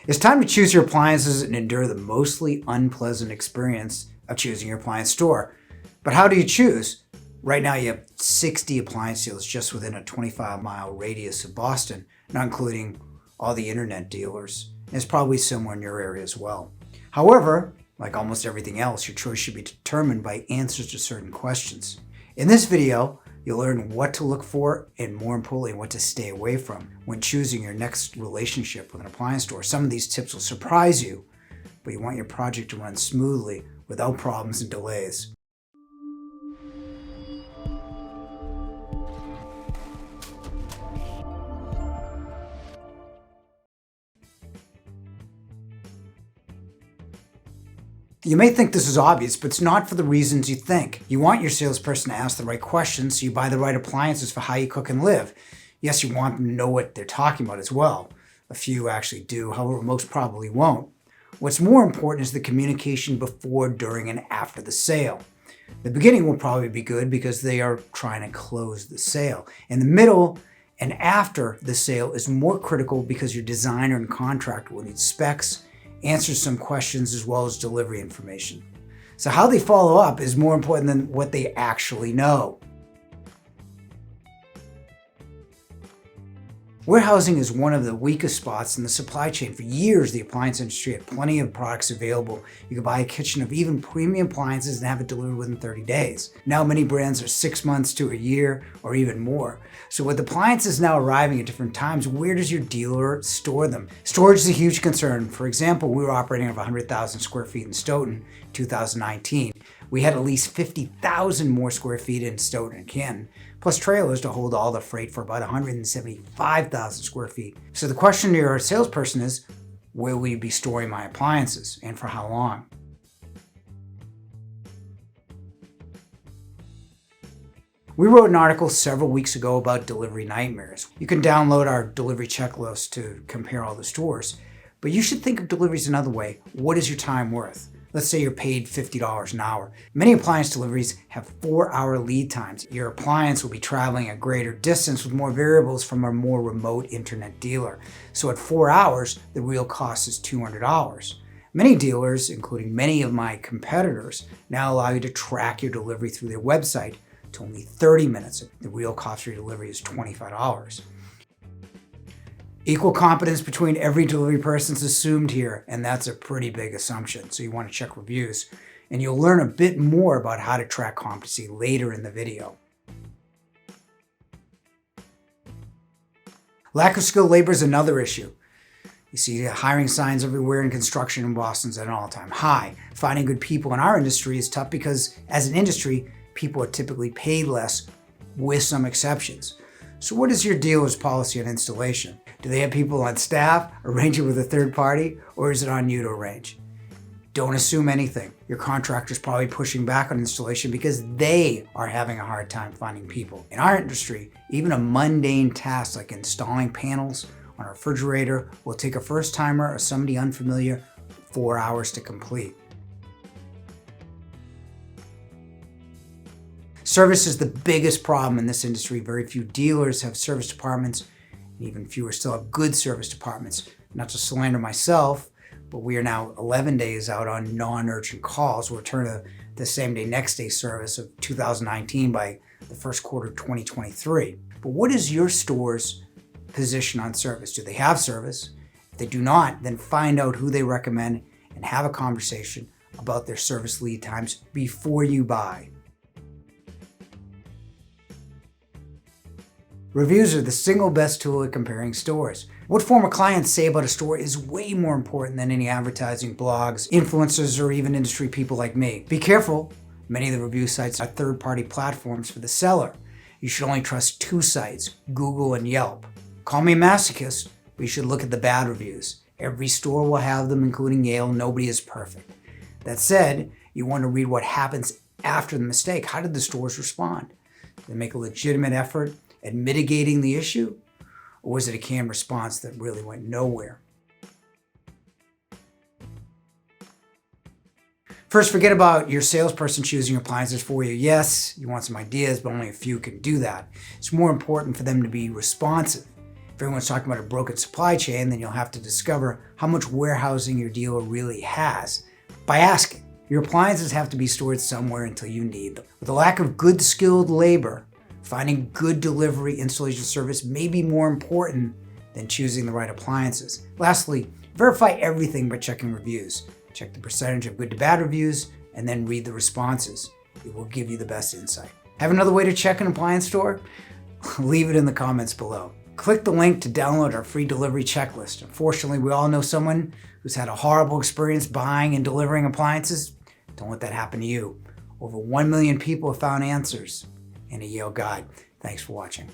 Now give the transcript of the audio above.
It's time to choose your appliances and endure the mostly unpleasant experience of choosing your appliance store. But how do you choose? Right now you have 60 appliance dealers just within a 25-mile radius of Boston, not including all the internet dealers. And it's probably somewhere in your area as well. However, like almost everything else, your choice should be determined by answers to certain questions. In this video, you'll learn what to look for and, more importantly, what to stay away from when choosing your next relationship with an appliance store. Some of these tips will surprise you, but you want your project to run smoothly without problems and delays. You may think this is obvious, but it's not for the reasons you think. You want your salesperson to ask the right questions so you buy the right appliances for how you cook and live. Yes, you want them to know what they're talking about as well. A few actually do, however, most probably won't. What's more important is the communication before, during, and after the sale. The beginning will probably be good because they are trying to close the sale. In the middle and after the sale is more critical because your designer and contractor will need specs, answer some questions, as well as delivery information. So how they follow up is more important than what they actually know. Warehousing is one of the weakest spots in the supply chain. For years, the appliance industry had plenty of products available. You could buy a kitchen of even premium appliances and have it delivered within 30 days. Now many brands are 6 months to a year or even more. So with appliances now arriving at different times, where does your dealer store them? Storage is a huge concern. For example, we were operating of 100,000 square feet in Stoughton in 2019. We had at least 50,000 more square feet in Stoughton and Canton, plus trailers to hold all the freight for about 175,000 square feet. So the question to your salesperson is, where will you be storing my appliances and for how long? We wrote an article several weeks ago about delivery nightmares. You can download our delivery checklist to compare all the stores, but you should think of deliveries another way. What is your time worth? Let's say you're paid $50 an hour. Many appliance deliveries have 4-hour lead times. Your appliance will be traveling a greater distance with more variables from a more remote internet dealer. So at 4 hours, the real cost is $200. Many dealers, including many of my competitors, now allow you to track your delivery through their website to only 30 minutes. The real cost for your delivery is $25. Equal competence between every delivery person is assumed here, and that's a pretty big assumption, so you want to check reviews. And you'll learn a bit more about how to track competency later in the video. Lack of skilled labor is another issue. You see hiring signs everywhere in construction in Boston's at an all-time high. Finding good people in our industry is tough because, as an industry, people are typically paid less, with some exceptions. So what is your dealer's policy on installation? Do they have people on staff, arrange it with a third party, or is it on you to arrange? Don't assume anything. Your contractor's probably pushing back on installation because they are having a hard time finding people. In our industry, even a mundane task like installing panels on a refrigerator will take a first-timer or somebody unfamiliar 4 hours to complete. Service is the biggest problem in this industry. Very few dealers have service departments, and even fewer still have good service departments. Not to slander myself, but we are now 11 days out on non-urgent calls. We'll return to the same day, next day service of 2019 by the first quarter of 2023. But what is your store's position on service? Do they have service? If they do not, then find out who they recommend and have a conversation about their service lead times before you buy. Reviews are the single best tool at comparing stores. What former clients say about a store is way more important than any advertising, blogs, influencers, or even industry people like me. Be careful. Many of the review sites are third-party platforms for the seller. You should only trust 2 sites, Google and Yelp. Call me a masochist, but you should look at the bad reviews. Every store will have them, including Yale. Nobody is perfect. That said, you want to read what happens after the mistake. How did the stores respond? Did they make a legitimate effort at mitigating the issue? Or was it a canned response that really went nowhere? First, forget about your salesperson choosing appliances for you. Yes, you want some ideas, but only a few can do that. It's more important for them to be responsive. If everyone's talking about a broken supply chain, then you'll have to discover how much warehousing your dealer really has by asking. Your appliances have to be stored somewhere until you need them. With a lack of good skilled labor, finding good delivery installation service may be more important than choosing the right appliances. Lastly, verify everything by checking reviews. Check the percentage of good to bad reviews and then read the responses. It will give you the best insight. Have another way to check an appliance store? Leave it in the comments below. Click the link to download our free delivery checklist. Unfortunately, we all know someone who's had a horrible experience buying and delivering appliances. Don't let that happen to you. Over 1 million people have found answers in a Yale guide. Thanks for watching.